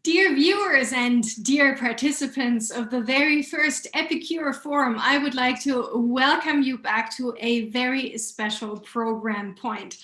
Dear viewers and dear participants of the very first Epicure Forum, I would like to welcome you back to a very special program point.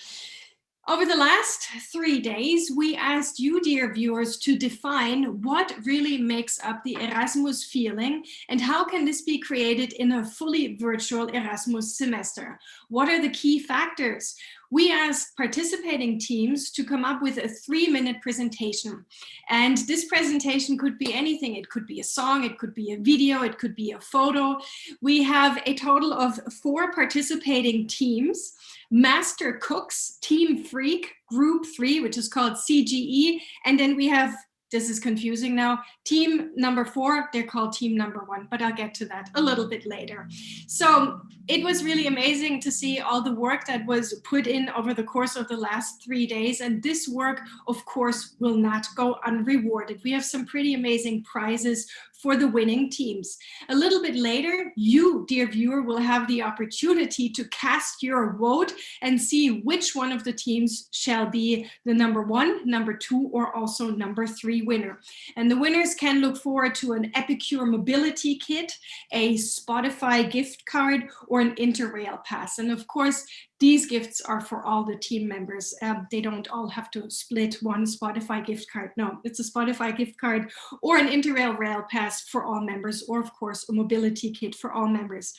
Over the last 3 days, we asked you, dear viewers, to define what really makes up the Erasmus feeling and how can this be created in a fully virtual Erasmus semester. What are the key factors? We asked participating teams to come up with a 3-minute presentation. And this presentation could be anything. It could be a song, it could be a video, it could be a photo. We have a total of 4 participating teams: Master Cooks, Team Freak, Group 3, which is called CGE, and then we have, this is confusing now, team number 4, they're called team number 1, but I'll get to that a little bit later. So it was really amazing to see all the work that was put in over the course of the last 3 days, and this work, of course, will not go unrewarded. We have some pretty amazing prizes for the winning teams. A little bit later, you, dear viewer, will have the opportunity to cast your vote and see which one of the teams shall be the number 1, number 2, or also number 3 winner. And the winners can look forward to an Epicure mobility kit, a Spotify gift card, or an Interrail pass. And of course, these gifts are for all the team members. They don't all have to split one Spotify gift card. No, it's a Spotify gift card or an Interrail rail pass for all members, or of course, a mobility kit for all members.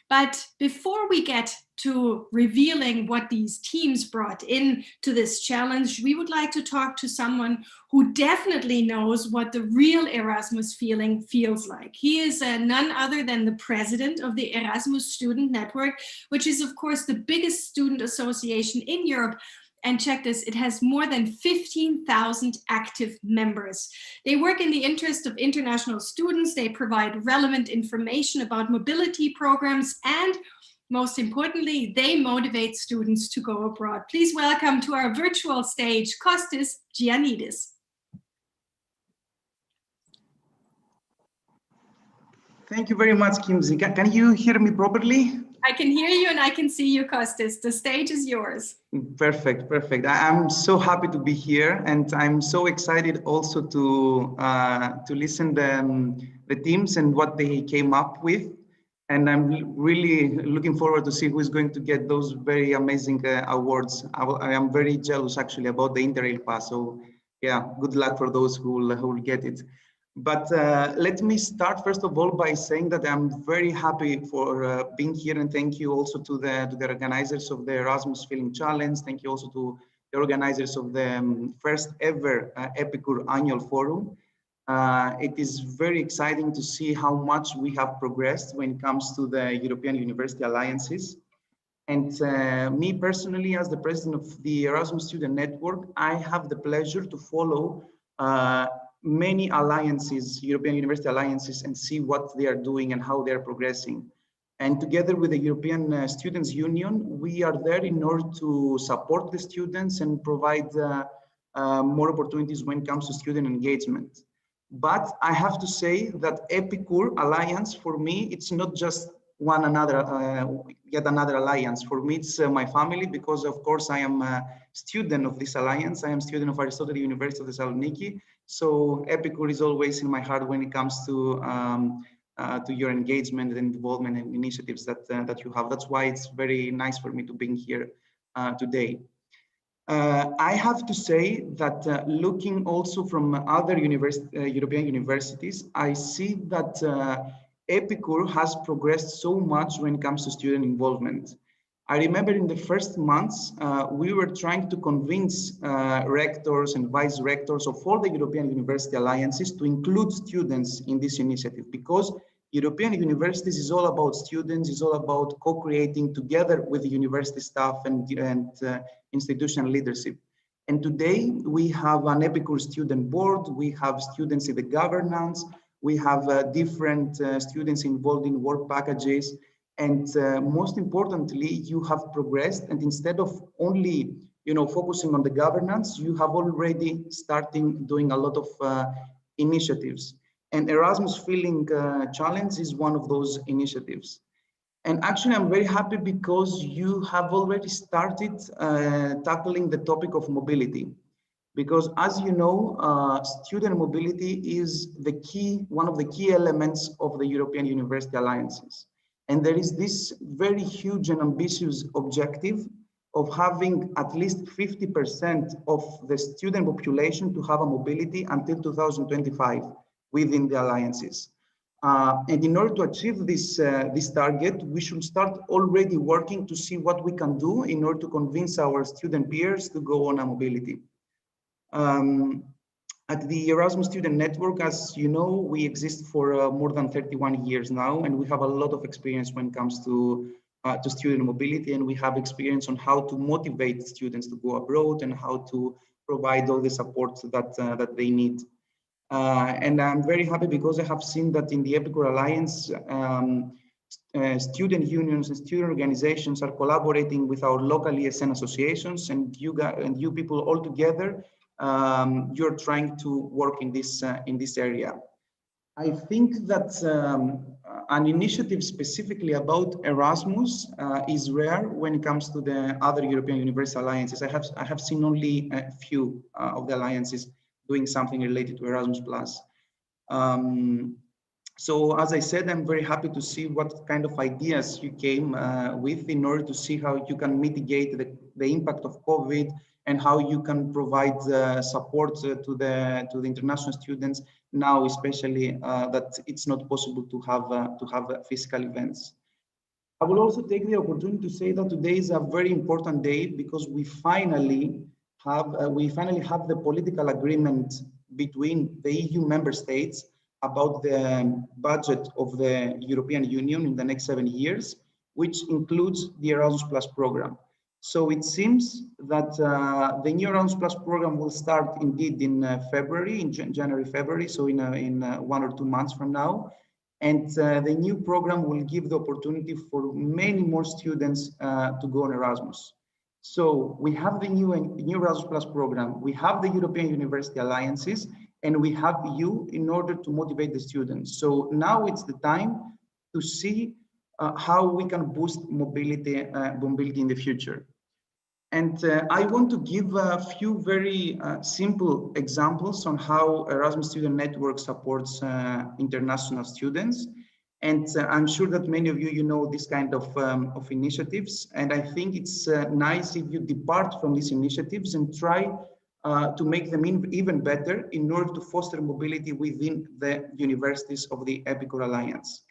But before we get to revealing what these teams brought in to this challenge, we would like to talk to someone who definitely knows what the real Erasmus feeling feels like. He is none other than the president of the Erasmus Student Network, which is, of course, the biggest student association in Europe. And check this, it has more than 15,000 active members. They work in the interest of international students. They provide relevant information about mobility programs, and most importantly, they motivate students to go abroad. Please welcome to our virtual stage, Kostis Giannidis. Thank you very much, Kimsey. Can you hear me properly? I can hear you and I can see you, Kostis. The stage is yours. Perfect, perfect. I'm so happy to be here, and I'm so excited also to listen the teams and what they came up with. And I'm really looking forward to see who is going to get those very amazing awards. I am very jealous actually about the Interrail pass. So yeah, good luck for those who will get it. But let me start first of all by saying that I'm very happy for being here, and thank you also to the organizers of the Erasmus Feeling Challenge. Thank you also to the organizers of the first ever Epicure annual forum. It is very exciting to see how much we have progressed when it comes to the European University Alliances. And me personally, as the president of the Erasmus Student Network, I have the pleasure to follow many alliances, European University Alliances, and see what they are doing and how they are progressing. And together with the European Students' Union, we are there in order to support the students and provide more opportunities when it comes to student engagement. But I have to say that Epicure Alliance, for me, it's not just yet another alliance. For me, it's my family, because of course I am a student of this alliance. I am a student of Aristotle University of Thessaloniki. So Epicure is always in my heart when it comes to your engagement and involvement and initiatives that you have. That's why it's very nice for me to be here today. I have to say that looking also from other European universities, I see that Epicure has progressed so much when it comes to student involvement. I remember in the first months, we were trying to convince rectors and vice rectors of all the European University Alliances to include students in this initiative, because European universities is all about students, is all about co-creating together with the university staff and institutional leadership. And today we have an Epicure student board, we have students in the governance, we have different students involved in work packages. And most importantly, you have progressed, and instead of only focusing on the governance, you have already started doing a lot of initiatives. And Erasmus Feeling Challenge is one of those initiatives. And actually, I'm very happy because you have already started tackling the topic of mobility. Because as you know, student mobility is one of the key elements of the European University Alliances. And there is this very huge and ambitious objective of having at least 50% of the student population to have a mobility until 2025 within the alliances. And in order to achieve this target, we should start already working to see what we can do in order to convince our student peers to go on a mobility. At the Erasmus Student Network, as you know, we exist for more than 31 years now, and we have a lot of experience when it comes to student mobility, and we have experience on how to motivate students to go abroad and how to provide all the support that they need. And I'm very happy because I have seen that in the Epicure Alliance, student unions and student organizations are collaborating with our local ESN associations, and you people all together, you're trying to work in this area. I think that an initiative specifically about Erasmus is rare when it comes to the other European University Alliances. I have seen only a few of the alliances doing something related to Erasmus Plus. So as I said, I'm very happy to see what kind of ideas you came with in order to see how you can mitigate the impact of COVID and how you can provide support to the international students now, especially that it's not possible to have physical events. I will also take the opportunity to say that today is a very important day because we finally have the political agreement between the EU member states about the budget of the European Union in the next 7 years, which includes the Erasmus Plus program. So it seems that the new Erasmus Plus program will start indeed in February, in January, February, so in 1 or 2 months from now. And the new program will give the opportunity for many more students to go on Erasmus. So we have the new Erasmus Plus program, we have the European University Alliances, and we have you in order to motivate the students. So now it's the time to see how we can boost mobility in the future. And I want to give a few very simple examples on how Erasmus Student Network supports international students. And I'm sure that many of you know this kind of initiatives. And I think it's nice if you depart from these initiatives and try to make them even better in order to foster mobility within the universities of the Epicure Alliance.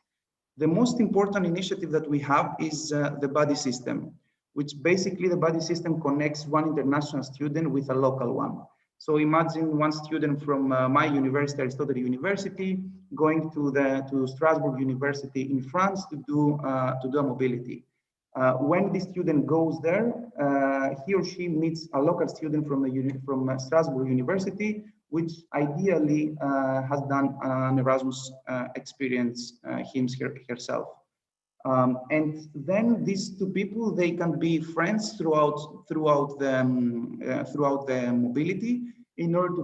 The most important initiative that we have is the buddy system, which basically the buddy system connects one international student with a local one. So imagine one student from my university, Aristotle University, going to Strasbourg University in France to do a mobility. When the student goes there, he or she meets a local student from Strasbourg University, which ideally has done an Erasmus experience herself. And then these two people, they can be friends throughout the mobility in order to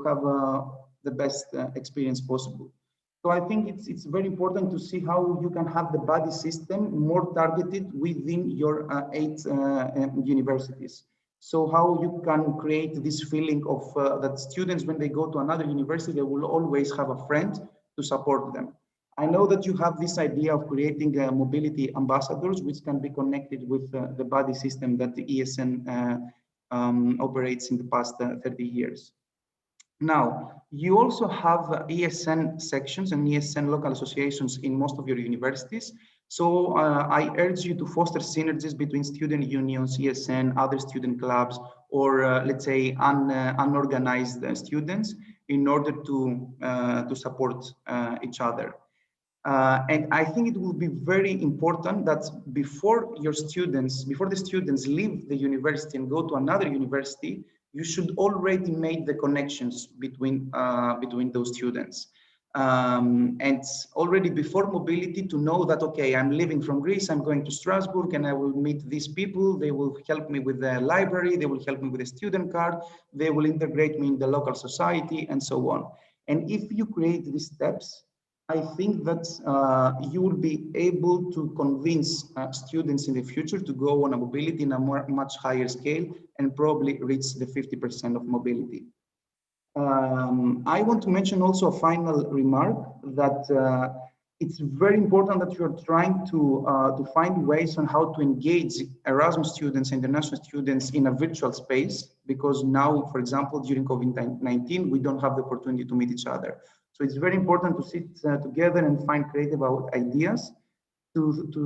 have the best experience possible. So I think it's very important to see how you can have the buddy system more targeted within your 8 universities. So how you can create this feeling of that students, when they go to another university, they will always have a friend to support them. I know that you have this idea of creating mobility ambassadors, which can be connected with the buddy system that the ESN operates in the past 30 years. Now, you also have ESN sections and ESN local associations in most of your universities. So I urge you to foster synergies between student unions, ESN, other student clubs, or let's say unorganized students in order to support each other. And I think it will be very important that before the students leave the university and go to another university, you should already make the connections between those students. And already before mobility to know that, okay, I'm leaving from Greece, I'm going to Strasbourg and I will meet these people. They will help me with the library. They will help me with the student card. They will integrate me in the local society and so on. And if you create these steps, I think that you will be able to convince students in the future to go on a mobility in a much higher scale and probably reach the 50% of mobility. I want to mention also a final remark that it's very important that you're trying to find ways on how to engage Erasmus students, international students in a virtual space, because now, for example, during COVID-19, we don't have the opportunity to meet each other. So it's very important to sit together and find creative ideas to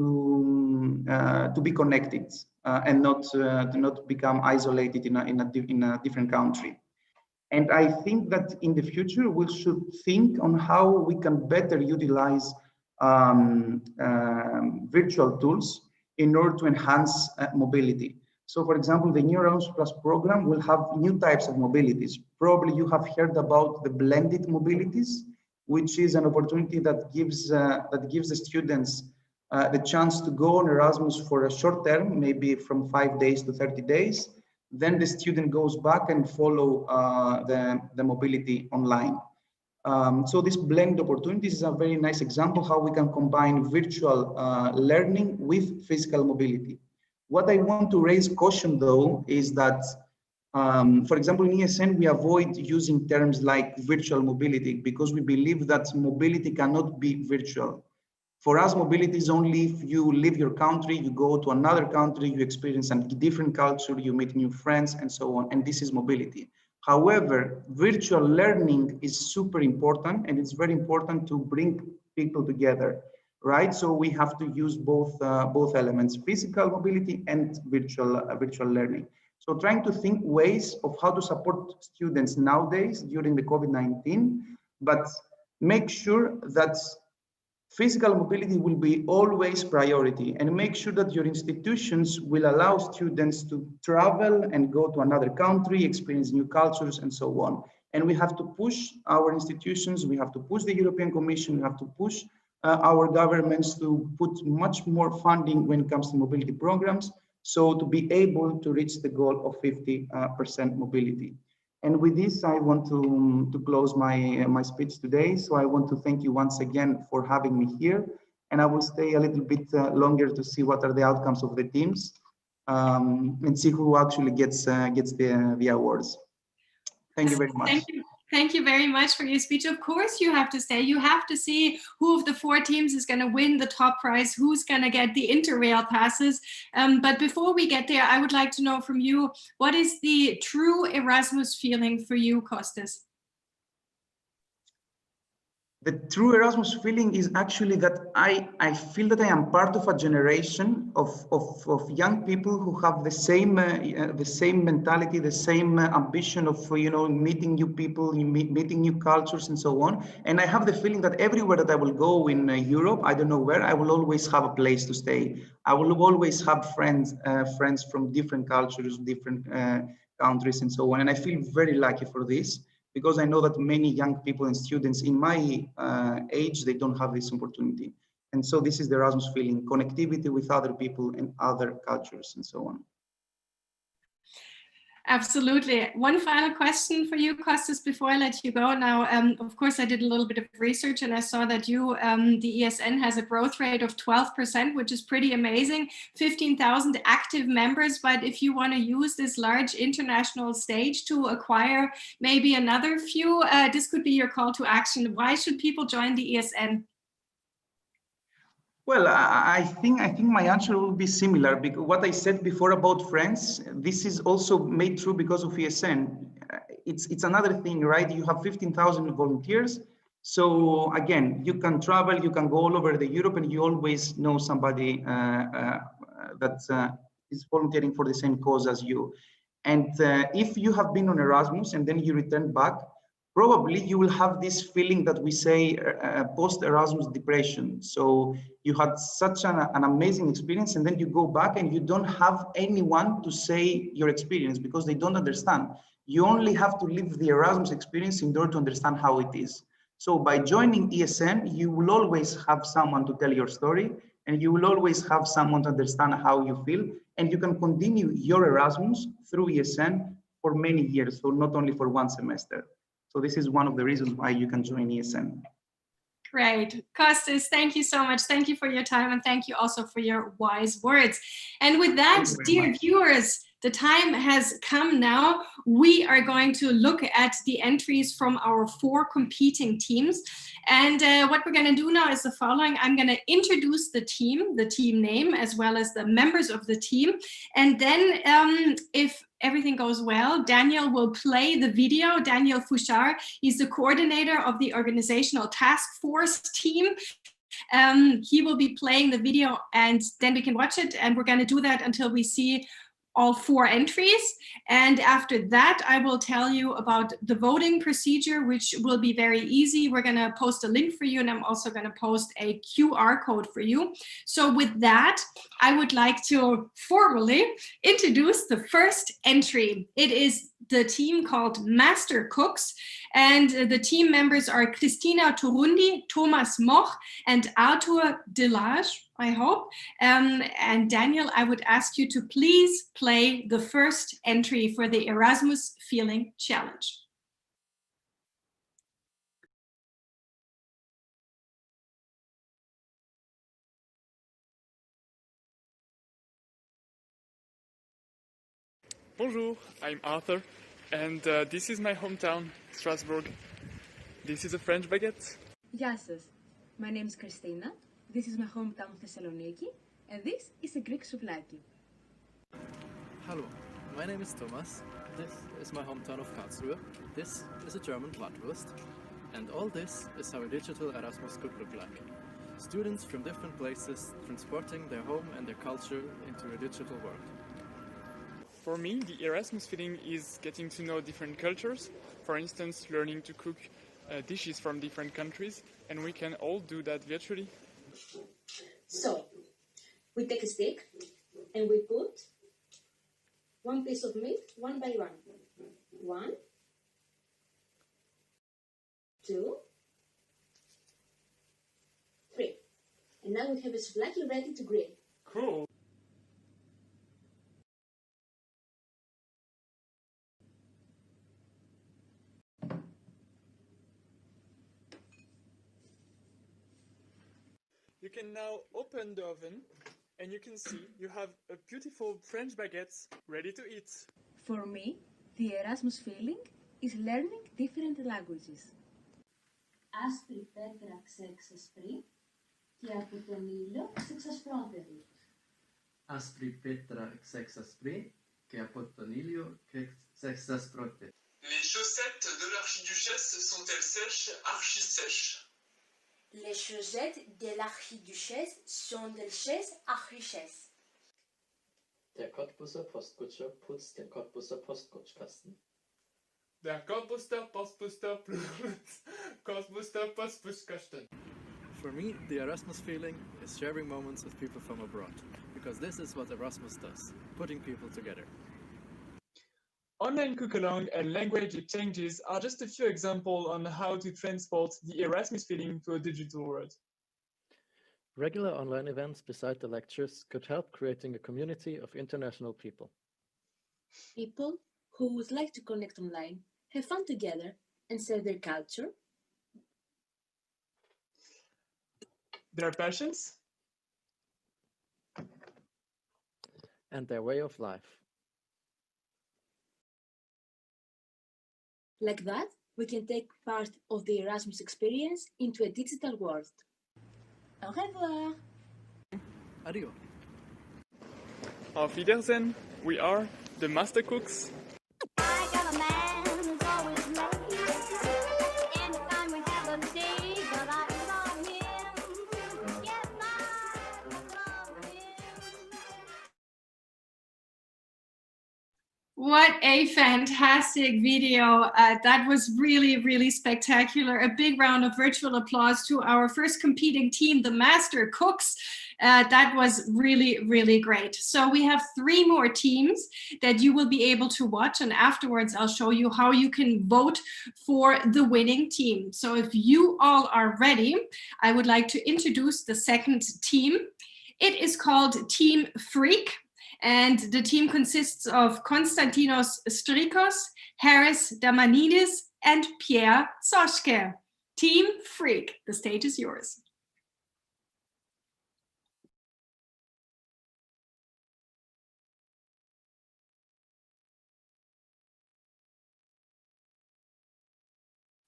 be connected and not to not become isolated in a different country. And I think that in the future, we should think on how we can better utilize virtual tools in order to enhance mobility. So for example, the new Erasmus Plus program will have new types of mobilities. Probably you have heard about the blended mobilities, which is an opportunity that gives the students the chance to go on Erasmus for a short term, maybe from 5 days to 30 days. Then the student goes back and follow the mobility online. So this blend opportunities is a very nice example how we can combine virtual learning with physical mobility. What I want to raise caution though is that, for example, in ESN, we avoid using terms like virtual mobility because we believe that mobility cannot be virtual. For us, mobility is only if you leave your country, you go to another country, you experience a different culture, you meet new friends, and so on. And this is mobility. However, virtual learning is super important, and it's very important to bring people together, right? So we have to use both elements, physical mobility and virtual learning. So trying to think ways of how to support students nowadays during the COVID-19, but make sure that physical mobility will be always priority, and make sure that your institutions will allow students to travel and go to another country, experience new cultures, and so on. And we have to push our institutions, we have to push the European Commission, we have to push our governments to put much more funding when it comes to mobility programs, so to be able to reach the goal of 50% mobility. And with this, I want to close my speech today. So I want to thank you once again for having me here. And I will stay a little bit longer to see what are the outcomes of the teams and see who actually gets the awards. Thank you very much. Thank you. Thank you very much for your speech. Of course, you have to stay. You have to see who of the 4 teams is going to win the top prize, who's going to get the Interrail passes. But before we get there, I would like to know from you, what is the true Erasmus feeling for you, Kostas? The true Erasmus feeling is actually that I feel that I am part of a generation of young people who have the same mentality, the same ambition of meeting new people, meeting new cultures, and so on. And I have the feeling that everywhere that I will go in Europe, I don't know where, I will always have a place to stay. I will always have friends from different cultures, different countries, and so on. And I feel very lucky for this, because I know that many young people and students in my age, they don't have this opportunity. And so this is the Erasmus feeling, connectivity with other people and other cultures and so on. Absolutely. One final question for you, Kostas, before I let you go. Now, of course, I did a little bit of research and I saw that the ESN has a growth rate of 12%, which is pretty amazing. 15,000 active members. But if you want to use this large international stage to acquire maybe another few, this could be your call to action. Why should people join the ESN? Well, I think my answer will be similar, because what I said before about friends, this is also made true because of ESN. It's another thing, right? You have 15,000 volunteers. So again, you can travel, you can go all over the Europe, and you always know somebody that is volunteering for the same cause as you. And if you have been on Erasmus and then you return back, probably you will have this feeling that we say post-Erasmus depression. So you had such an amazing experience, and then you go back and you don't have anyone to say your experience because they don't understand. You only have to live the Erasmus experience in order to understand how it is. So by joining ESN, you will always have someone to tell your story, and you will always have someone to understand how you feel, and you can continue your Erasmus through ESN for many years, so not only for one semester. So this is one of the reasons why you can join ESN. Great. Kostas, thank you so much. Thank you for your time, and thank you also for your wise words. And with that, dear viewers, the time has come now. We are going to look at the entries from our 4 competing teams. And what we're going to do now is the following. I'm going to introduce the team name, as well as the members of the team. And then if everything goes well, Daniel will play the video. Daniel Fouchard, he's the coordinator of the organizational task force team. He will be playing the video, and then we can watch it. And we're going to do that until we see all 4 entries. And after that, I will tell you about the voting procedure, which will be very easy. We're going to post a link for you, and I'm also going to post a QR code for you. So with that, I would like to formally introduce the first entry. It is the team called Master Cooks, and the team members are Christina Turundi, Thomas Moch, and Arthur Delage, I hope. And Daniel, I would ask you to please play the first entry for the Erasmus Feeling Challenge. Bonjour, I'm Arthur, and this is my hometown, Strasbourg. This is a French baguette. Γεια σας. My name is Christina. This is my hometown Thessaloniki, and this is a Greek souvlaki. Hello, my name is Thomas. This is my hometown of Karlsruhe. This is a German bratwurst. And all this is how a digital Erasmus could look like. Students from different places transporting their home and their culture into a digital world. For me, the Erasmus feeling is getting to know different cultures. For instance, learning to cook dishes from different countries, and we can all do that virtually. So, we take a stick and we put one piece of meat one by one. 1, 2, 3. And now we have a souvlaki ready to grill. Cool! You can now open the oven, and you can see you have a beautiful French baguette ready to eat. For me, the Erasmus feeling is learning different languages. Άσπρη πέτρα ξεξασπρεί και από τον ήλιο ξεξασπρότερη. Άσπρη πέτρα ξεξασπρεί και από τον ήλιο ξεξασπρότερη. Les chaussettes de l'archiduchesse sont-elles sèches, archi-sèches? Les chaussettes de l'archiduchesse sont-elles archichesse? Der Cottbusser Postkutscher putzt den Cottbusser Postkutschkasten. Der Cottbusser Postbuster Cottbusser Postbuskasten. For me, the Erasmus feeling is sharing moments with people from abroad, because this is what Erasmus does, putting people together. Online cook-along and language exchanges are just a few examples on how to transport the Erasmus feeling to a digital world. Regular online events beside the lectures could help creating a community of international people. People who would like to connect online, have fun together, and share their culture, Their passions, And their way of life. like that, we can take part of the Erasmus experience into a digital world. Au revoir! Adieu. Auf Wiedersehen, we are the Master Cooks. I got a man who's always late. Anytime we have a date, but I love him. Yes, I love him. What a fantastic video. That was really, really spectacular. A big round of virtual applause to our first competing team, the Master Cooks. That was really, really great. So we have 3 more teams that you will be able to watch, and afterwards I'll show you how you can vote for the winning team. So if you all are ready, I would like to introduce the second team. It is called Team Freak. And the team consists of Konstantinos Strikos, Harris Damanidis, and Pierre Soschke. Team Freak, the stage is yours.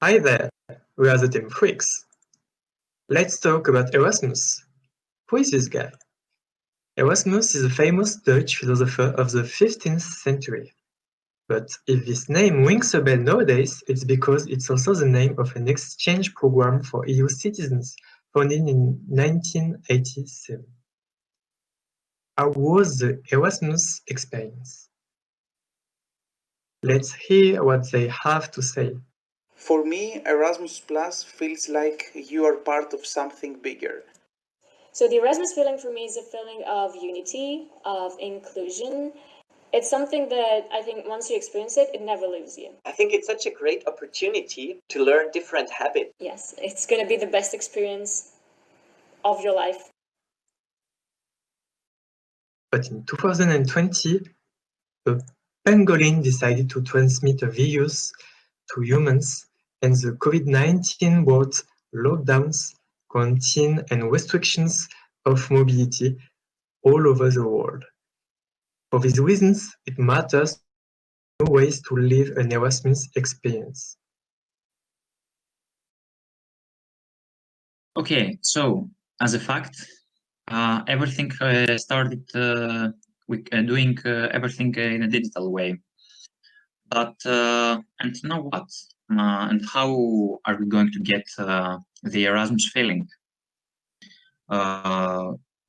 Hi there, we are the Team Freaks. Let's talk about Erasmus. Who is this guy? Erasmus is a famous Dutch philosopher of the 15th century. But if this name rings a bell nowadays, it's because it's also the name of an exchange program for EU citizens founded in 1987. How was the Erasmus experience? Let's hear what they have to say. For me, Erasmus Plus feels like you are part of something bigger. So the Erasmus feeling for me is a feeling of unity, of inclusion. It's something that I think once you experience it, it never leaves you. I think it's such a great opportunity to learn different habits. Yes, it's going to be the best experience of your life. But in 2020, a pangolin decided to transmit a virus to humans, and the COVID-19 brought lockdowns, quarantine, and restrictions of mobility all over the world. For these reasons, it matters to know ways to live an Erasmus experience. Okay, so as a fact, everything started with doing everything in a digital way. But and now what? And how are we going to get the Erasmus feeling?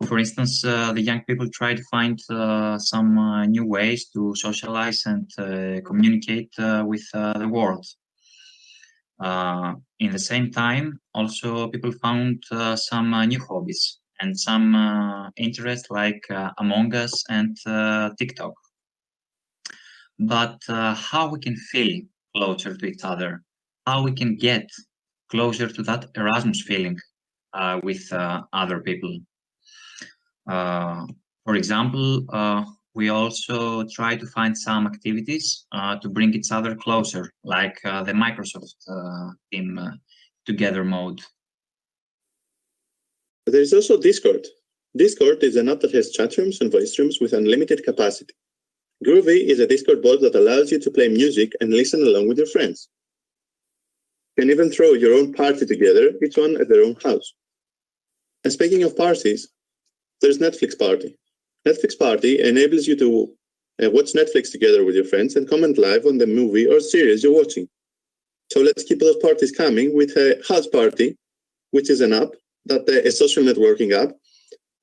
For instance, the young people try to find some new ways to socialize and communicate with the world. In the same time, also people found some new hobbies and some interests like Among Us and TikTok. But how we can feel closer to each other, how we can get closer to that Erasmus feeling with other people. For example, we also try to find some activities to bring each other closer, like the Microsoft Team Together mode. There is also Discord. Discord is an app that has chat rooms and voice rooms with unlimited capacity. Groovy is a Discord bot that allows you to play music and listen along with your friends. You can even throw your own party together, each one at their own house. And speaking of parties, there's Netflix Party. Netflix Party enables you to watch Netflix together with your friends and comment live on the movie or series you're watching. So let's keep those parties coming with House Party, which is an app, a social networking app,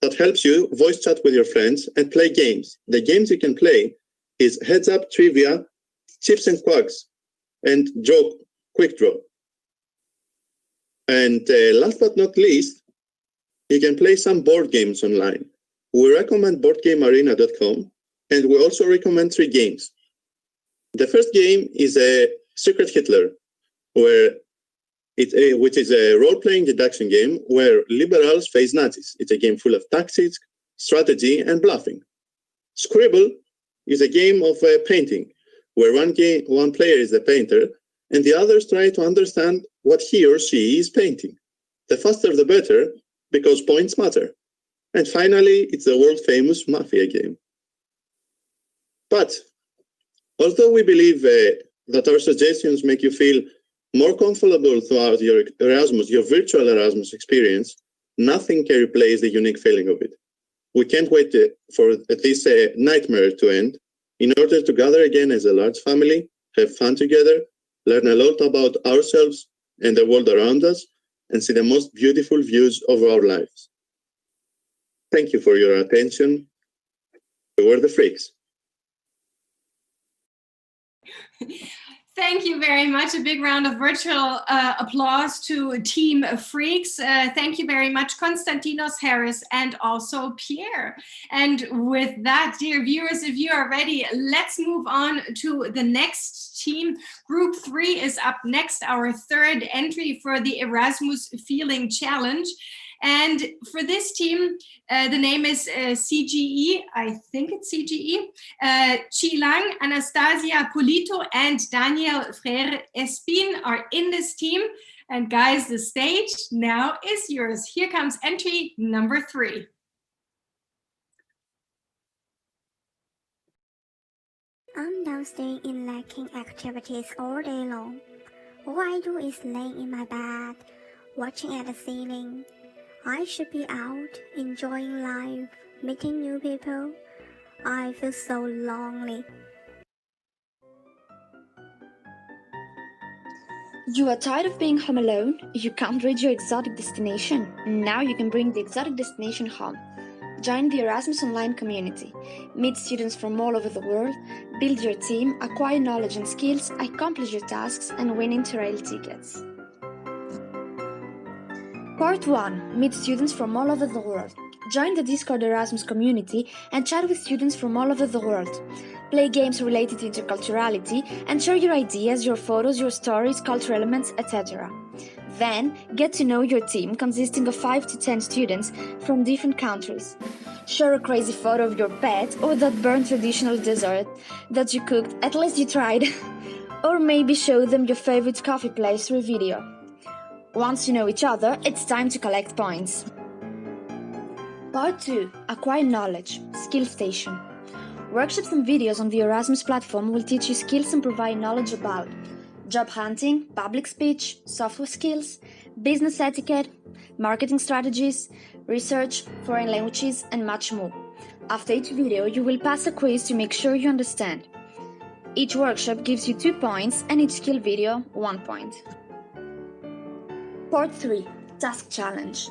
that helps you voice chat with your friends and play games. The games you can play is Heads Up, Trivia, Chips and Quacks, and Quick Draw. And last but not least, you can play some board games online. We recommend boardgamearena.com, and we also recommend 3 games. The first game is a Secret Hitler, which is a role-playing deduction game where liberals face Nazis. It's a game full of tactics, strategy, and bluffing. Scribble is a game of painting, where one player is the painter, and the others try to understand what he or she is painting. The faster the better, because points matter. And finally, it's the world-famous Mafia game. But although we believe that our suggestions make you feel more comfortable throughout your virtual Erasmus experience, nothing can replace the unique feeling of it. We can't wait for this nightmare to end in order to gather again as a large family, have fun together, learn a lot about ourselves and the world around us, and see the most beautiful views of our lives. Thank you for your attention. We were the Freaks. Thank you very much. A big round of virtual applause to Team Freaks. Thank you very much, Konstantinos, Harris, and also Pierre. And with that, dear viewers, if you are ready, let's move on to the next team. Group 3 is up next, our third entry for the Erasmus Feeling Challenge. And for this team, the name is CGE, I think it's CGE, Chi Lang, Anastasia Polito, and Daniel Frere Espin are in this team. And guys, the stage now is yours. Here comes entry number 3. I'm downstairs in lacking activities all day long. All I do is lay in my bed, watching at the ceiling. I should be out, enjoying life, meeting new people. I feel so lonely. You are tired of being home alone? You can't reach your exotic destination. Now you can bring the exotic destination home. Join the Erasmus online community. Meet students from all over the world, build your team, acquire knowledge and skills, accomplish your tasks, and win Interrail tickets. Part 1. Meet students from all over the world. Join the Discord Erasmus community and chat with students from all over the world. Play games related to interculturality and share your ideas, your photos, your stories, cultural elements, etc. Then, get to know your team consisting of 5 to 10 students from different countries. Share a crazy photo of your pet or that burnt traditional dessert that you cooked, at least you tried. Or maybe show them your favorite coffee place through video. Once you know each other, it's time to collect points. Part 2. Acquire knowledge. Skill Station. Workshops and videos on the Erasmus platform will teach you skills and provide knowledge about job hunting, public speech, software skills, business etiquette, marketing strategies, research, foreign languages, and much more. After each video, you will pass a quiz to make sure you understand. Each workshop gives you 2 points and each skill video 1 point. Part 3. Task Challenge.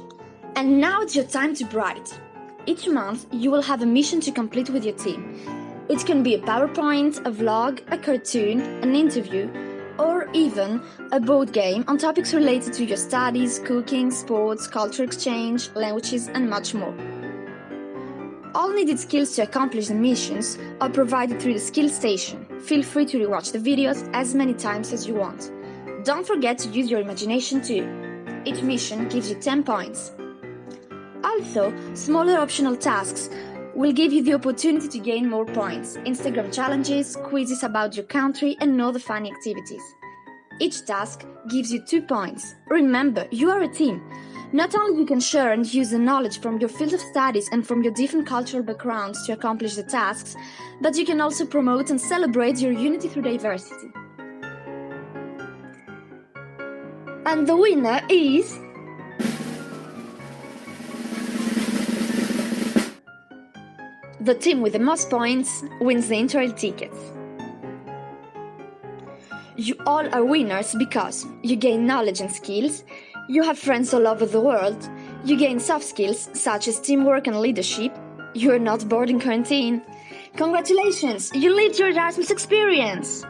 And now it's your time to write. Each month, you will have a mission to complete with your team. It can be a PowerPoint, a vlog, a cartoon, an interview, or even a board game on topics related to your studies, cooking, sports, culture exchange, languages, and much more. All needed skills to accomplish the missions are provided through the Skill Station. Feel free to rewatch the videos as many times as you want. Don't forget to use your imagination too. Each mission gives you 10 points. Also, smaller optional tasks will give you the opportunity to gain more points. Instagram challenges, quizzes about your country, and other funny activities. Each task gives you 2 points. Remember, you are a team. Not only you can share and use the knowledge from your field of studies and from your different cultural backgrounds to accomplish the tasks, but you can also promote and celebrate your unity through diversity. And the winner is... the team with the most points wins the Interrail tickets. You all are winners because you gain knowledge and skills, you have friends all over the world, you gain soft skills such as teamwork and leadership, you are not bored in quarantine. Congratulations, you lived your Erasmus experience!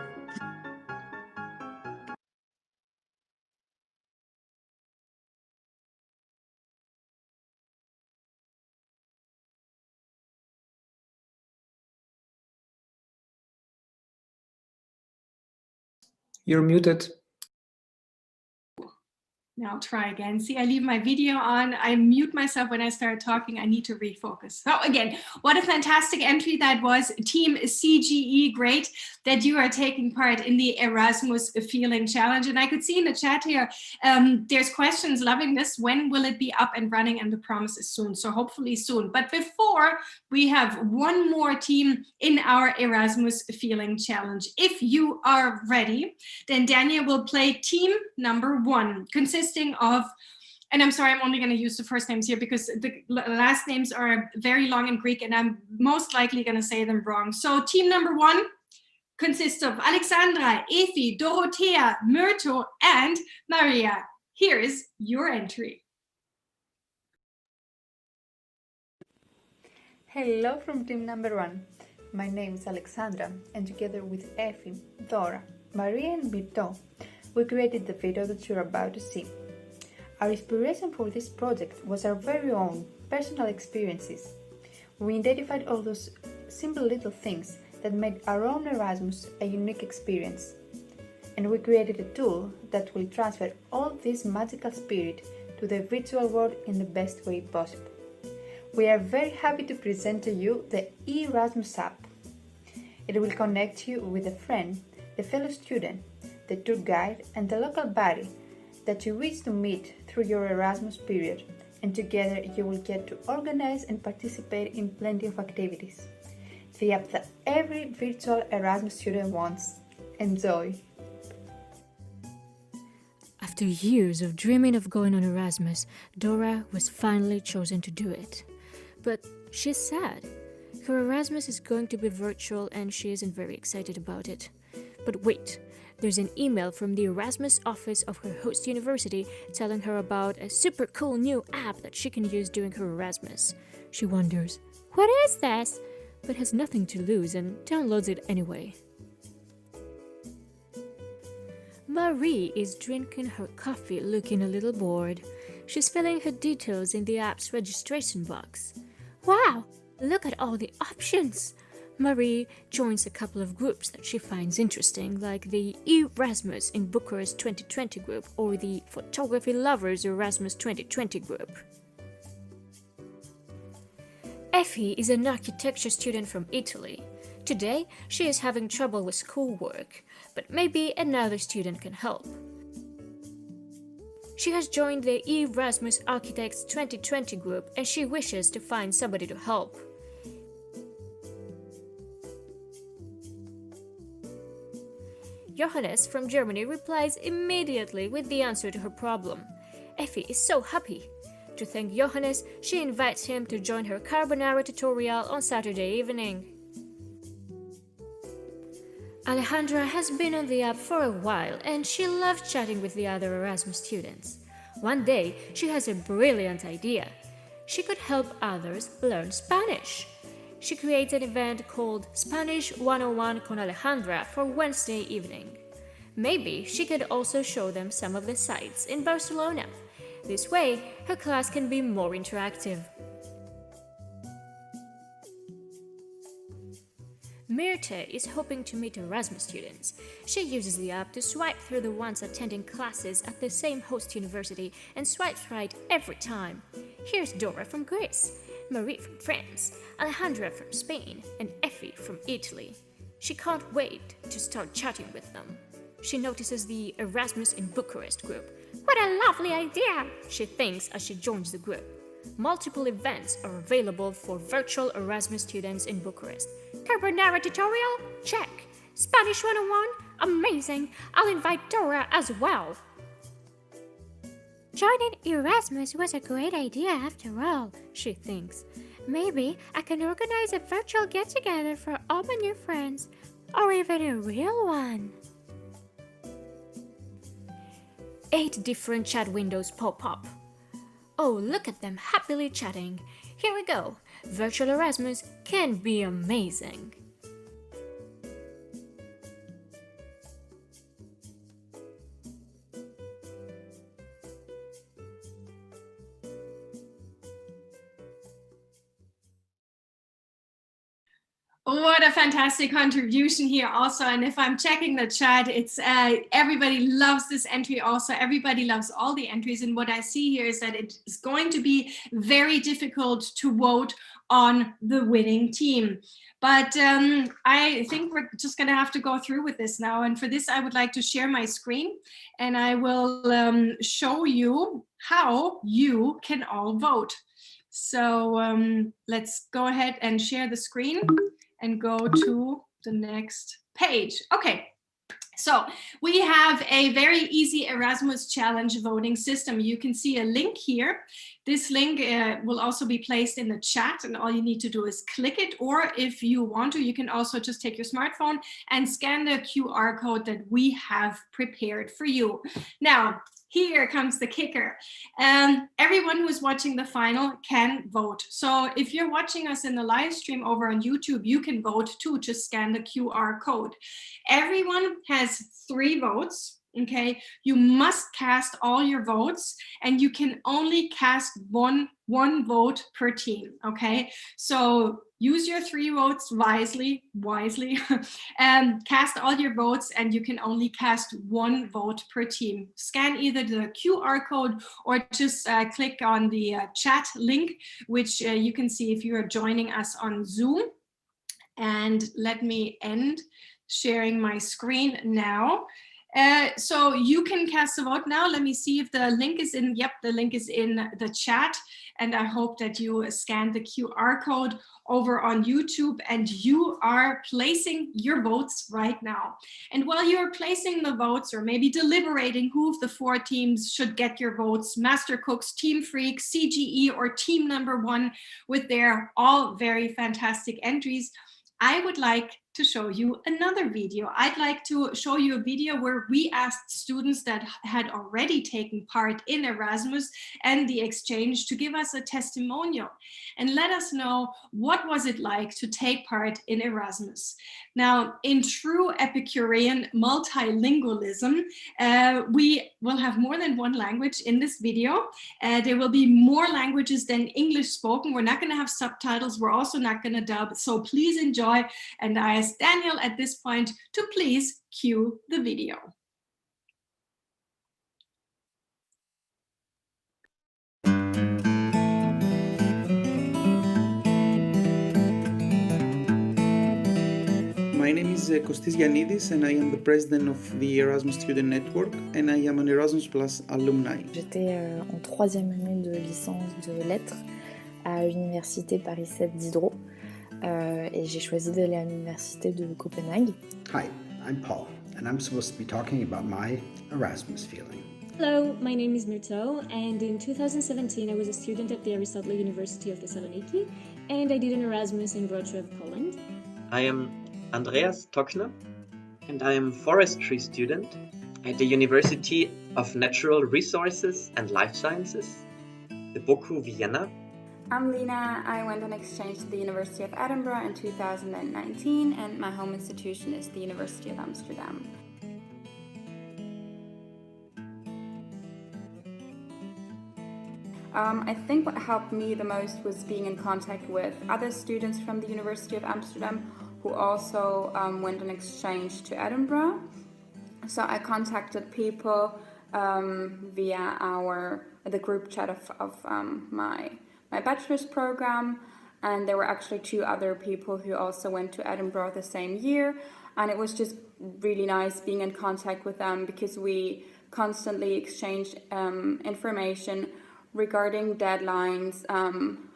You're muted. Now I'll try again. See, I leave my video on. I mute myself when I start talking. I need to refocus. So again, what a fantastic entry that was. Team CGE, great that you are taking part in the Erasmus Feeling Challenge. And I could see in the chat here, there's questions, loving this. When will it be up and running? And the promise is soon. So hopefully soon. But before, we have one more team in our Erasmus Feeling Challenge. If you are ready, then Daniel will play team number 1, consisting of, and I'm sorry, I'm only going to use the first names here because the last names are very long in Greek and I'm most likely going to say them wrong. So team number 1 consists of Alexandra, Efi, Dorothea, Myrto, and Maria. Here's your entry. Hello from team number 1. My name is Alexandra and together with Efi, Dora, Maria and Myrto, we created the video that you're about to see. Our inspiration for this project was our very own personal experiences. We identified all those simple little things that made our own Erasmus a unique experience. And we created a tool that will transfer all this magical spirit to the virtual world in the best way possible. We are very happy to present to you the Erasmus App. It will connect you with a friend, the fellow student, the tour guide, and the local buddy that you wish to meet through your Erasmus period, and together you will get to organize and participate in plenty of activities. The app that every virtual Erasmus student wants. Enjoy! After years of dreaming of going on Erasmus, Dora was finally chosen to do it. But she's sad. Her Erasmus is going to be virtual and she isn't very excited about it. But wait, there's an email from the Erasmus office of her host university telling her about a super cool new app that she can use during her Erasmus. She wonders, what is this? But has nothing to lose and downloads it anyway. Marie is drinking her coffee looking a little bored. She's filling her details in the app's registration box. Wow, look at all the options! Marie joins a couple of groups that she finds interesting, like the Erasmus in Bucharest 2020 group or the Photography Lovers Erasmus 2020 group. Effie is an architecture student from Italy. Today, she is having trouble with schoolwork, but maybe another student can help. She has joined the Erasmus Architects 2020 group and she wishes to find somebody to help. Johannes from Germany replies immediately with the answer to her problem. Effie is so happy. To thank Johannes, she invites him to join her carbonara tutorial on Saturday evening. Alejandra has been on the app for a while and she loves chatting with the other Erasmus students. One day, she has a brilliant idea. She could help others learn Spanish. She creates an event called Spanish 101 con Alejandra for Wednesday evening. Maybe she could also show them some of the sights in Barcelona. This way, her class can be more interactive. Myrte is hoping to meet Erasmus students. She uses the app to swipe through the ones attending classes at the same host university and swipes right every time. Here's Dora from Greece, Marie from France, Alejandra from Spain, and Effie from Italy. She can't wait to start chatting with them. She notices the Erasmus in Bucharest group. What a lovely idea, she thinks as she joins the group. Multiple events are available for virtual Erasmus students in Bucharest. Carbonara tutorial? Check. Spanish 101? Amazing! I'll invite Dora as well. Joining Erasmus was a great idea after all, she thinks. Maybe I can organize a virtual get-together for all my new friends, or even a real one. 8 different chat windows pop up. Oh, look at them happily chatting. Here we go. Virtual Erasmus can be amazing. What a fantastic contribution here also. And if I'm checking the chat, it's everybody loves this entry also. Everybody loves all the entries. And what I see here is that it is going to be very difficult to vote on the winning team. But I think we're just going to have to go through with this now. And for this, I would like to share my screen and I will show you how you can all vote. So let's go ahead and share the screen and go to the next page. Okay, so we have a very easy Erasmus Challenge voting system. You can see a link here. This link will also be placed in the chat and all you need to do is click it, or if you want to, you can also just take your smartphone and scan the QR code that we have prepared for you. Now, here comes the kicker. Everyone who's watching the final can vote. So if you're watching us in the live stream over on YouTube, you can vote too. Just scan the QR code. Everyone has 3 votes. Okay, you must cast all your votes and you can only cast one vote per team. Okay, so use your 3 votes wisely, and cast all your votes and you can only cast 1 vote per team. Scan either the QR code or just click on the chat link, which you can see if you are joining us on Zoom. And let me end sharing my screen now. So you can cast a vote now. Let me see if the link is in. Yep, the link is in the chat. And I hope that you scan the QR code over on YouTube and you are placing your votes right now. And while you're placing the votes or maybe deliberating who of the 4 teams should get your votes, Master Cooks, Team Freak, CGE, or Team Number 1 with their all very fantastic entries, I would like to show you another video. I'd like to show you a video where we asked students that had already taken part in Erasmus and the exchange to give us a testimonial and let us know what was it like to take part in Erasmus. Now, in true Epicurean multilingualism, we will have more than one language in this video. There will be more languages than English spoken. We're not going to have subtitles. We're also not going to dub. So please enjoy. And I ask Daniel at this point to please cue the video. My name is Kostis Giannidis and I am the president of the Erasmus Student Network and I am an Erasmus Plus alumni. J'étais en 3e année de licence de lettres à l'université Paris 7 Diderot et j'ai choisi d'aller à l'université de Copenhague. Hi, I'm Paul and I'm supposed to be talking about my Erasmus feeling. Hello, my name is Myrto, and in 2017 I was a student at the Aristotle University of Thessaloniki, and I did an Erasmus in Wrocław, Poland. I am Andreas Tockner, and I am forestry student at the University of Natural Resources and Life Sciences, the BOKU Vienna. I'm Lena. I went on exchange to the University of Edinburgh in 2019, and my home institution is the University of Amsterdam. I think what helped me the most was being in contact with other students from the University of Amsterdam who also went on exchange to Edinburgh. So I contacted people via the group chat of my bachelor's program, and there were actually 2 other people who also went to Edinburgh the same year, and it was just really nice being in contact with them because we constantly exchanged information regarding deadlines,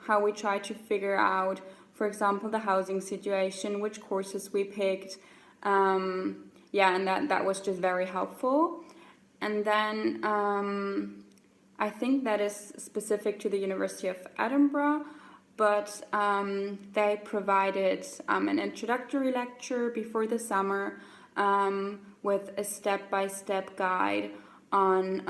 how we try to figure out, for example, the housing situation, which courses we picked, and that was just very helpful. And then I think that is specific to the University of Edinburgh, but they provided an introductory lecture before the summer with a step-by-step guide on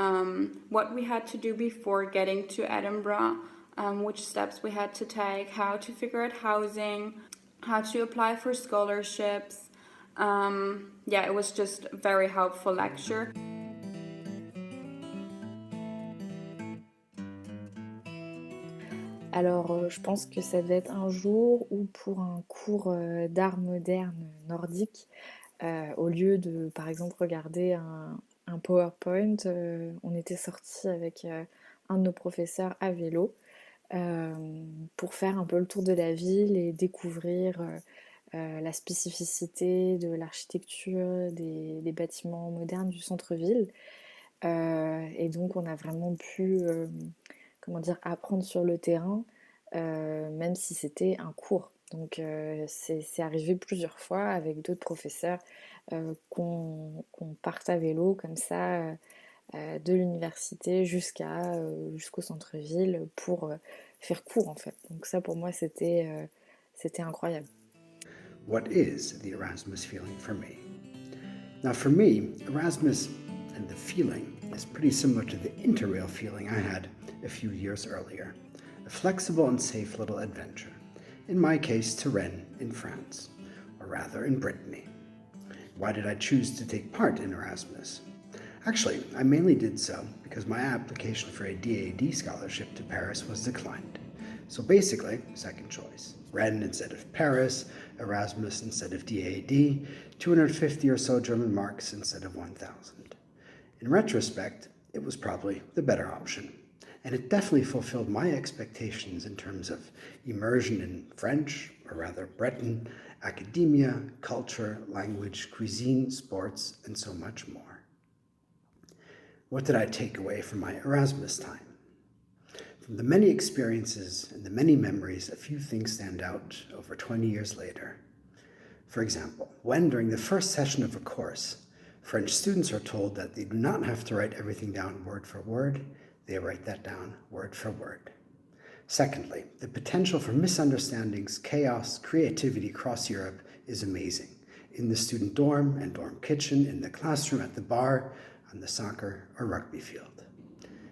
what we had to do before getting to Edinburgh, which steps we had to take, how to figure out housing, how to apply for scholarships. It was just a very helpful lecture. Alors, je pense que ça devait être un jour où pour un cours d'art moderne nordique, au lieu de, par exemple, regarder un PowerPoint, on était sortis avec un de nos professeurs à vélo pour faire un peu le tour de la ville et découvrir la spécificité de l'architecture des bâtiments modernes du centre-ville. Et donc on a vraiment pu apprendre sur le terrain, même si c'était un cours. Donc c'est arrivé plusieurs fois avec d'autres professeurs qu'on parte à vélo comme ça de l'université jusqu'au centre-ville pour faire cours en fait. Donc ça pour moi c'était incroyable. What is the Erasmus feeling for me? Now for me, Erasmus and the feeling is pretty similar to the Interrail feeling I had a few years earlier. A flexible and safe little adventure. In my case, to Rennes in France, or rather in Brittany. Why did I choose to take part in Erasmus? Actually, I mainly did so because my application for a DAD scholarship to Paris was declined. So basically, second choice. Rennes instead of Paris, Erasmus instead of DAD, 250 or so German marks instead of 1,000. In retrospect, it was probably the better option. And it definitely fulfilled my expectations in terms of immersion in French, or rather Breton, academia, culture, language, cuisine, sports, and so much more. What did I take away from my Erasmus time? From the many experiences and the many memories, a few things stand out over 20 years later. For example, when during the first session of a course, French students are told that they do not have to write everything down word for word, they write that down word for word. Secondly, the potential for misunderstandings, chaos, creativity across Europe is amazing. In the student dorm and dorm kitchen, in the classroom, at the bar, on the soccer or rugby field.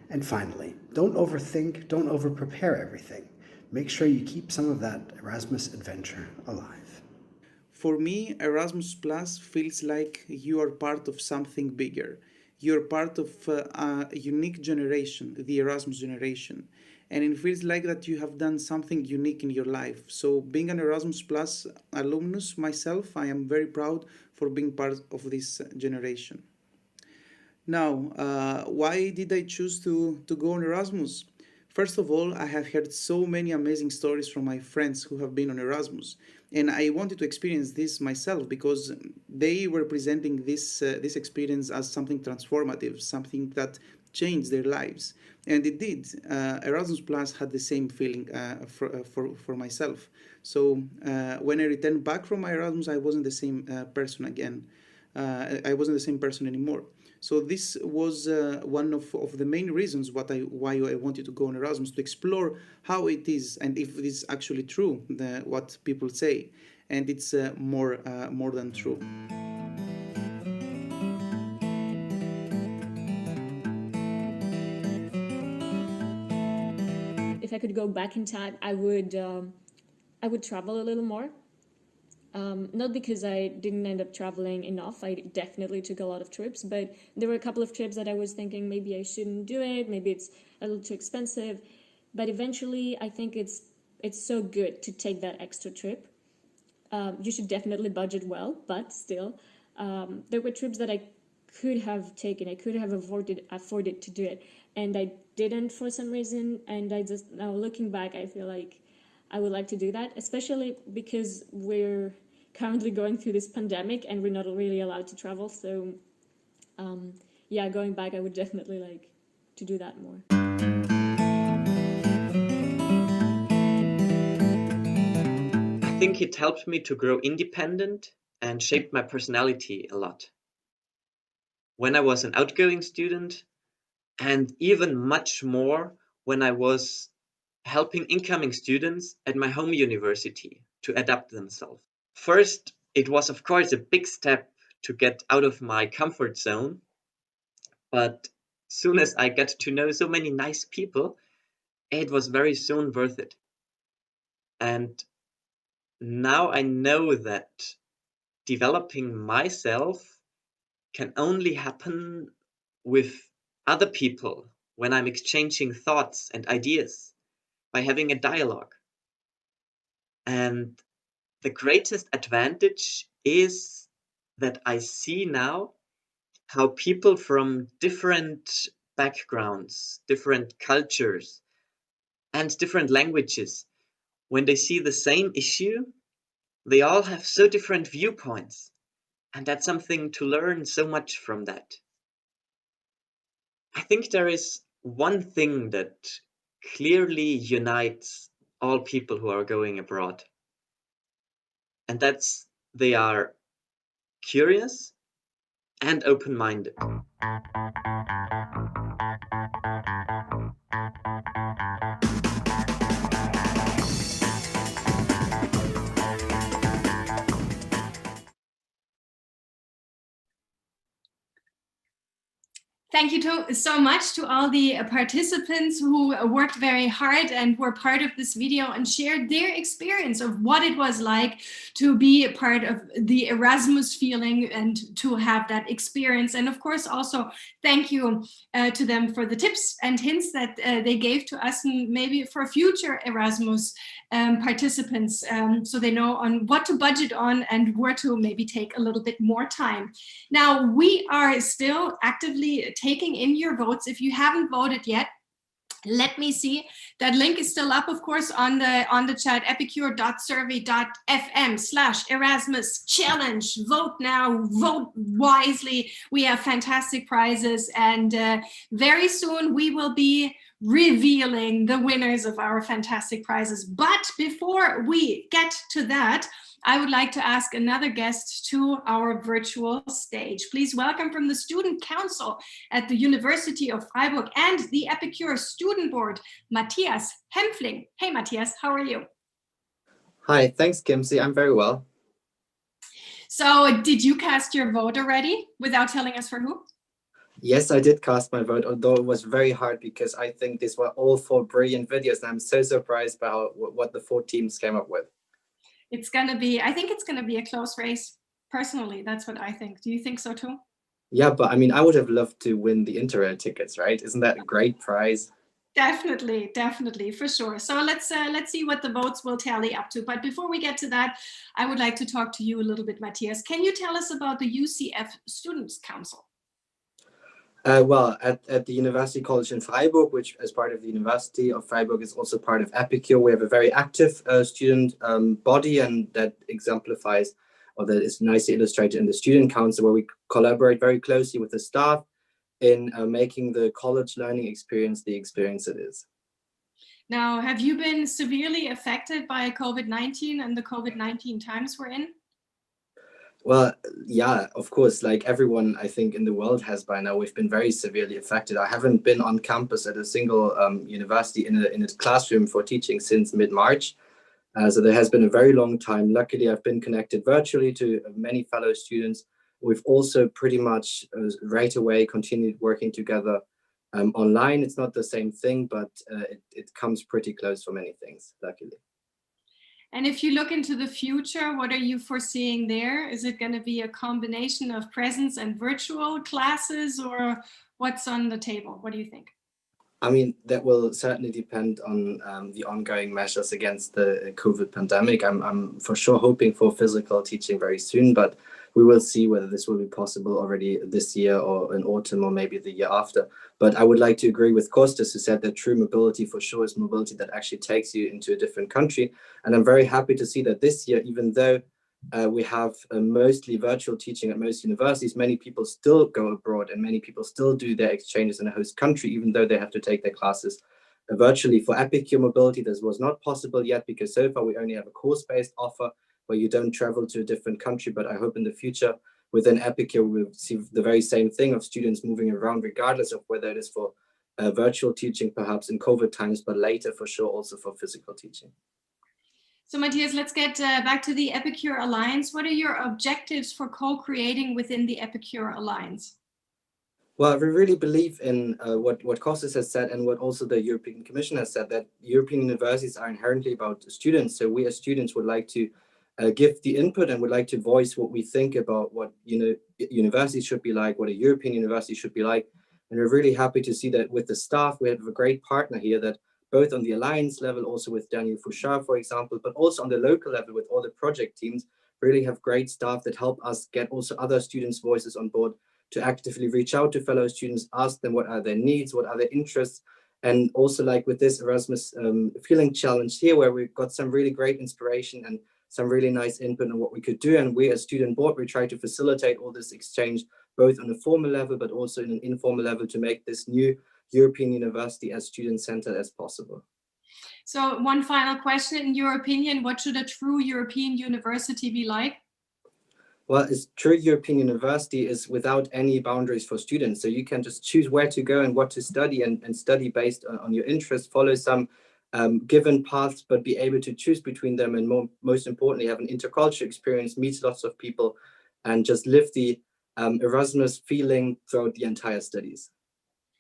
And finally, don't overthink, don't overprepare everything. Make sure you keep some of that Erasmus adventure alive. For me, Erasmus Plus feels like you are part of something bigger. You're part of a unique generation, the Erasmus generation. And it feels like that you have done something unique in your life. So being an Erasmus Plus alumnus myself, I am very proud for being part of this generation. Now, why did I choose to go on Erasmus? First of all, I have heard so many amazing stories from my friends who have been on Erasmus. And I wanted to experience this myself because they were presenting this experience as something transformative, something that changed their lives. And it did. Erasmus Plus had the same feeling for myself. So when I returned back from my Erasmus, I wasn't the same person again. I wasn't the same person anymore. So this was one of the main reasons why I wanted to go on Erasmus, to explore how it is and if it is actually true, what people say. And it's more than true. If I could go back in time, I would travel a little more. Not because I didn't end up traveling enough. I definitely took a lot of trips, but there were a couple of trips that I was thinking maybe I shouldn't do it, maybe it's a little too expensive. But eventually, I think it's so good to take that extra trip. You should definitely budget well, but still, there were trips that I could have taken. I could have afforded to do it, and I didn't for some reason. And I just, now looking back, I feel like I would like to do that, especially because we're currently going through this pandemic and we're not really allowed to travel. So yeah, going back, I would definitely like to do that more. I think it helped me to grow independent and shaped my personality a lot. When I was an outgoing student, and even much more when I was helping incoming students at my home university to adapt themselves. First, it was of course a big step to get out of my comfort zone, but soon as I got to know so many nice people, it was very soon worth it. And now I know that developing myself can only happen with other people when I'm exchanging thoughts and ideas, by having a dialogue. And the greatest advantage is that I see now how people from different backgrounds, different cultures, and different languages, when they see the same issue, they all have so different viewpoints. And that's something to learn so much from that. I think there is one thing that clearly unites all people who are going abroad. And that's they are curious and open-minded. Thank you so much to all the participants who worked very hard and were part of this video and shared their experience of what it was like to be a part of the Erasmus feeling and to have that experience. And of course, also thank you to them for the tips and hints that they gave to us, and maybe for future Erasmus participants, so they know on what to budget on and where to maybe take a little bit more time. Now, we are still actively taking in your votes. If you haven't voted yet, Let me see. That link is still up, of course, on the chat, epicure.survey.fm/Erasmus challenge. Vote now, vote wisely. We have fantastic prizes, and very soon we will be revealing the winners of our fantastic prizes. But before we get to that, I would like to ask another guest to our virtual stage. Please welcome from the Student Council at the University of Freiburg and the Epicure Student Board, Matthias Hempfling. Hey, Matthias, how are you? Hi, thanks, Kimsey. I'm very well. So did you cast your vote already without telling us for who? Yes, I did cast my vote, although it was very hard because I think these were all 4 brilliant videos, and I'm so surprised by what the 4 teams came up with. It's gonna be, I think it's gonna be a close race. Personally, that's what I think. Do you think so too? Yeah, but I mean, I would have loved to win the Interrail tickets, right? Isn't that a great prize? Definitely, definitely, for sure. So let's see what the votes will tally up to. But before we get to that, I would like to talk to you a little bit, Matthias. Can you tell us about the UCF Students' Council? Well, at the University College in Freiburg, which as part of the University of Freiburg is also part of Epicure, we have a very active student body, and that exemplifies, or that is nicely illustrated in the Student Council, where we collaborate very closely with the staff in making the college learning experience the experience it is. Now, have you been severely affected by COVID-19 and the COVID-19 times we're in? Well, yeah, of course, like everyone, I think, in the world has by now, we've been very severely affected. I haven't been on campus at a single university in a classroom for teaching since mid-March. So there has been a very long time. Luckily, I've been connected virtually to many fellow students. We've also pretty much right away continued working together online. It's not the same thing, but it comes pretty close for many things, luckily. And if you look into the future, what are you foreseeing there? Is it going to be a combination of presence and virtual classes, or what's on the table? What do you think? I mean, that will certainly depend on the ongoing measures against the COVID pandemic. I'm for sure hoping for physical teaching very soon, but we will see whether this will be possible already this year or in autumn or maybe the year after. But I would like to agree with Kostas, who said that true mobility for sure is mobility that actually takes you into a different country. And I'm very happy to see that this year, even though we have mostly virtual teaching at most universities, many people still go abroad and many people still do their exchanges in a host country, even though they have to take their classes virtually. For Epicure Mobility, this was not possible yet because so far we only have a course-based offer where you don't travel to a different country. But I hope in the future within Epicure, we'll see the very same thing of students moving around, regardless of whether it is for virtual teaching, perhaps in COVID times, but later for sure also for physical teaching. So Matthias, let's get back to the Epicure Alliance. What are your objectives for co-creating within the Epicure Alliance? Well, we really believe in what Kostas has said and what also the European Commission has said, that European universities are inherently about students. So we as students would like to give the input and would like to voice what we think about what universities should be like, what a European university should be like. And we're really happy to see that with the staff, we have a great partner here that both on the alliance level, also with Daniel Fouchard, for example, but also on the local level with all the project teams, really have great staff that help us get also other students' voices on board to actively reach out to fellow students, ask them what are their needs, what are their interests. And also like with this Erasmus Feeling Challenge here, where we've got some really great inspiration and some really nice input on what we could do. And we as student board, we try to facilitate all this exchange, both on a formal level, but also in an informal level to make this new European university as student-centered as possible. So one final question, in your opinion, what should a true European university be like? Well, a true European university is without any boundaries for students. So you can just choose where to go and what to study and study based on your interests, follow some given paths, but be able to choose between them. And most importantly, have an intercultural experience, meet lots of people, and just live the Erasmus feeling throughout the entire studies.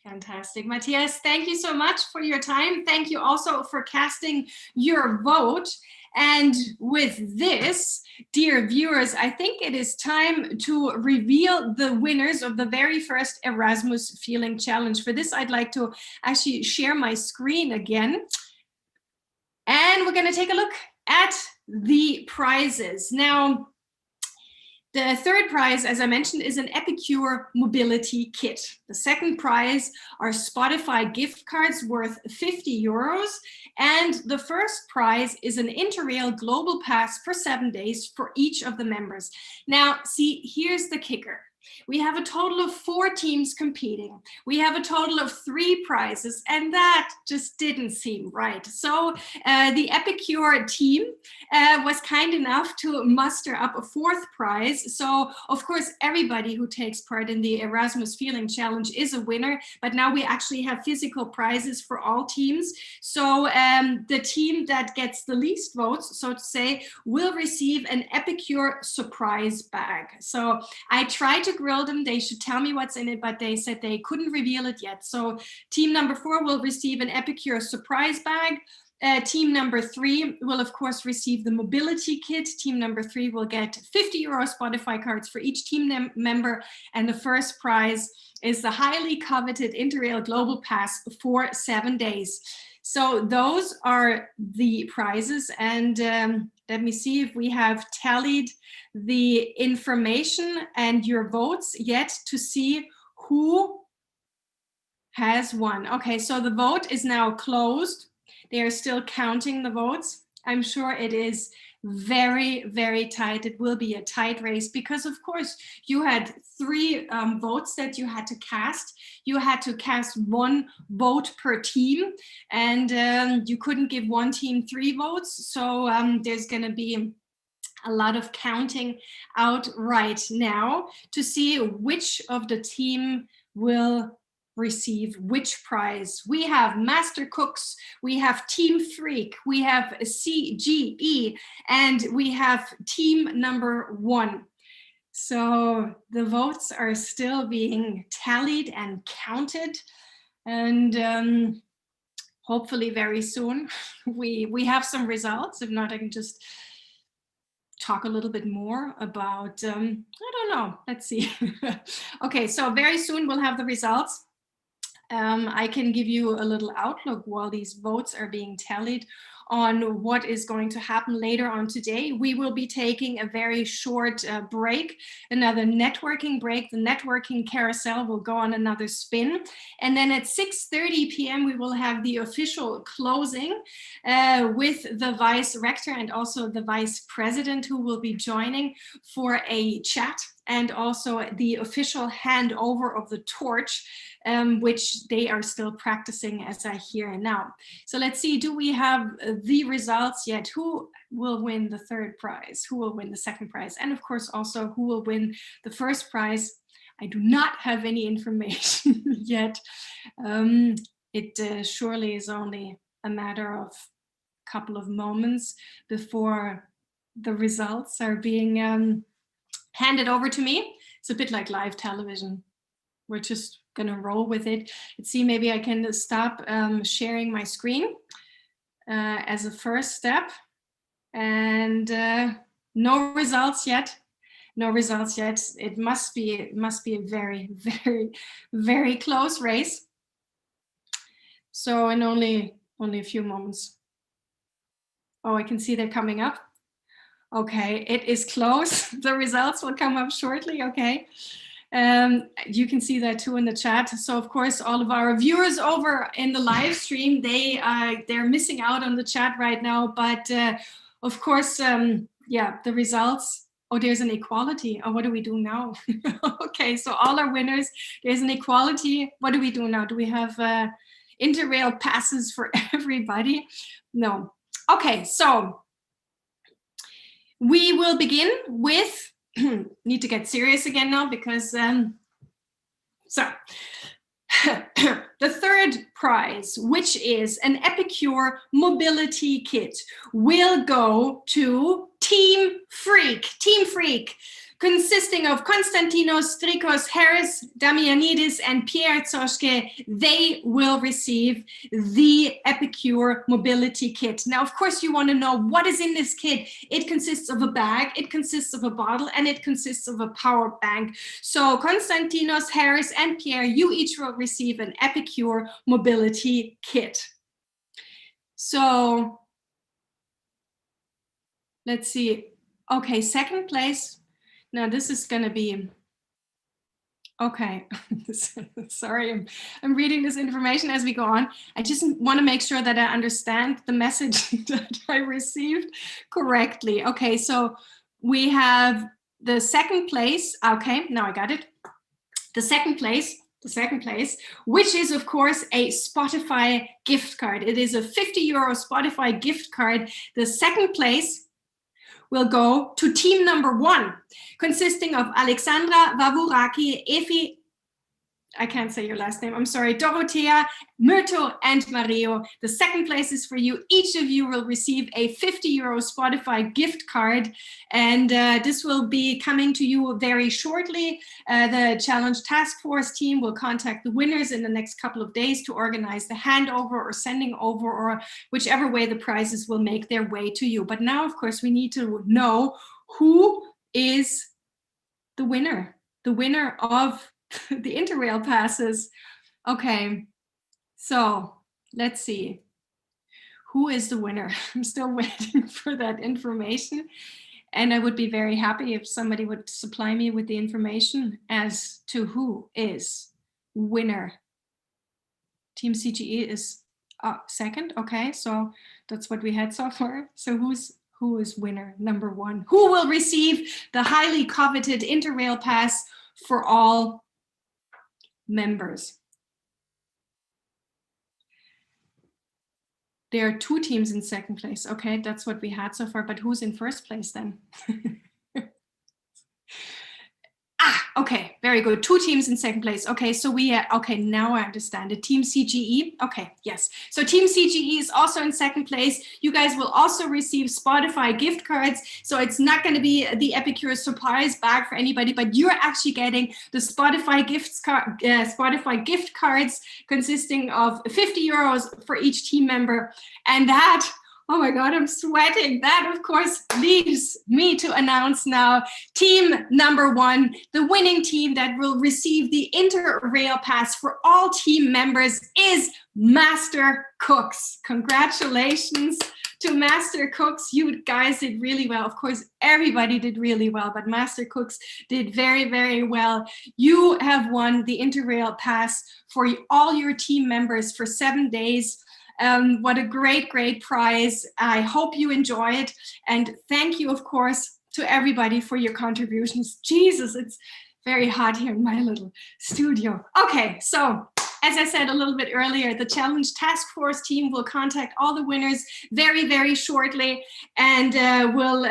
Fantastic. Matthias, thank you so much for your time. Thank you also for casting your vote. And with this, dear viewers, I think it is time to reveal the winners of the very first Erasmus Feeling Challenge. For this, I'd like to actually share my screen again. And we're going to take a look at the prizes. Now, The third prize, as I mentioned, is an Epicure mobility kit. The second prize are Spotify gift cards worth 50 euros. And the first prize is an Interrail Global Pass for 7 days for each of the members. Now, see, here's the kicker. We have a total of 4 teams competing. We have a total of 3 prizes, and that just didn't seem right. So the Epicure team was kind enough to muster up a 4th prize. So of course, everybody who takes part in the Erasmus Feeling Challenge is a winner, but now we actually have physical prizes for all teams. So the team that gets the least votes, so to say, will receive an Epicure surprise bag. So I tried to grill them. They should tell me what's in it, but they said they couldn't reveal it yet. So team number 4 will receive an Epicure surprise bag. Team number 3 will, of course, receive the mobility kit. Team number 3 will get 50 euro Spotify cards for each team member. And the first prize is the highly coveted Interrail Global Pass for 7 days. So those are the prizes. And let me see if we have tallied the information and your votes yet to see who has won. Okay, so the vote is now closed. They are still counting the votes. I'm sure it is very, very tight. It will be a tight race because, of course, you had 3 votes that you had to cast. You had to cast 1 vote per team, and you couldn't give one team 3 votes. So there's going to be a lot of counting out right now to see which of the team will receive which prize. We have Master Cooks, we have Team Freak, we have CGE, and we have team number 1. So the votes are still being tallied and counted, and hopefully very soon we have some results. If not, I can just talk a little bit more about, I don't know, let's see. Okay, so very soon we'll have the results. I can give you a little outlook while these votes are being tallied on what is going to happen later on today. We will be taking a very short break, another networking break. The networking carousel will go on another spin. And then at 6:30 p.m. we will have the official closing with the vice rector and also the vice president, who will be joining for a chat, and also the official handover of the torch, which they are still practicing as I hear now. So let's see, do we have the results yet? Who will win the 3rd prize? Who will win the 2nd prize? And of course also who will win the 1st prize? I do not have any information yet. It surely is only a matter of a couple of moments before the results are being handed over to me. It's a bit like live television. We're just gonna roll with it. Let's see, maybe I can stop sharing my screen as a first step. And no results yet. No results yet. It must be a very, very, very close race. So in only a few moments. Oh, I can see they're coming up. Okay, it is close. The results will come up shortly. Okay. You can see that too in the chat. So of course, all of our viewers over in the live stream, they're missing out on the chat right now. But of course, yeah, the results. Oh, there's an equality. Oh, what do we do now? Okay, so all our winners, there's an equality. What do we do now? Do we have Interrail passes for everybody? No. Okay, so we will begin with, need to get serious again now because, so the 3rd prize, which is an Epicure mobility kit, will go to Team Freak. Team Freak, consisting of Konstantinos, Strikos, Harris, Damianidis, and Pierre Tsoske. They will receive the Epicure mobility kit. Now, of course, you want to know what is in this kit. It consists of a bag, it consists of a bottle, and it consists of a power bank. So Konstantinos, Harris, and Pierre, you each will receive an Epicure mobility kit. So let's see. Okay, 2nd place. Now this is going to be, okay, sorry, I'm reading this information as we go on. I just want to make sure that I understand the message that I received correctly. Okay, so we have the second place. Okay, now I got it. The second place, which is of course a Spotify gift card. It is a 50 euro Spotify gift card. The second place will go to team number 1, consisting of Alexandra Vavuraki, Efi, I can't say your last name, I'm sorry, Dorothea, Myrto, and Mario. The second place is for you. Each of you will receive a 50 euro Spotify gift card, and this will be coming to you very shortly. The Challenge Task Force team will contact the winners in the next couple of days to organize the handover or sending over, or whichever way the prizes will make their way to you. But now, of course, we need to know who is the winner of the Interrail passes. Okay, so let's see. Who is the winner? I'm still waiting for that information. And I would be very happy if somebody would supply me with the information as to who is winner. Team CGE is second. Okay, so that's what we had so far. So who is winner number 1? Who will receive the highly coveted Interrail pass for all members? There are 2 teams in second place. Okay, that's what we had so far, but who's in first place then? Okay, very good. 2 teams in second place. Okay, so we okay, now I understand it. Team CGE. Okay, yes. So Team CGE is also in second place. You guys will also receive Spotify gift cards. So it's not going to be the Epicure surprise bag for anybody, but you're actually getting the Spotify gift cards consisting of 50 euros for each team member. And that, oh my God, I'm sweating. That, of course, leaves me to announce now team number 1, the winning team that will receive the Interrail pass for all team members is Master Cooks. Congratulations to Master Cooks. You guys did really well. Of course, everybody did really well, but Master Cooks did very, very well. You have won the Interrail pass for all your team members for 7 days. What a great, great prize. I hope you enjoy it. And thank you, of course, to everybody for your contributions. Jesus, it's very hot here in my little studio. Okay, so as I said a little bit earlier, the Challenge Task Force team will contact all the winners very, very shortly, and will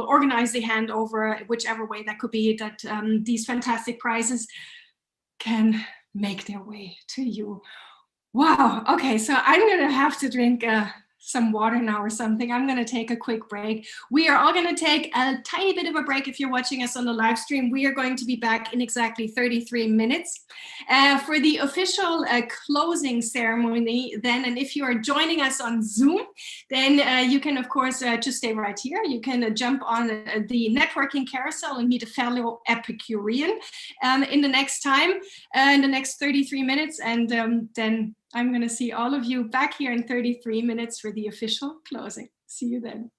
organize the handover, whichever way that could be, that these fantastic prizes can make their way to you. Wow, okay, so I'm gonna have to drink some water now or something. I'm gonna take a quick break. We are all gonna take a tiny bit of a break if you're watching us on the live stream. We are going to be back in exactly 33 minutes for the official closing ceremony then. And if you are joining us on Zoom, then you can, of course, just stay right here. You can jump on the networking carousel and meet a fellow Epicurean in the next time, in the next 33 minutes. And then I'm going to see all of you back here in 33 minutes for the official closing. See you then.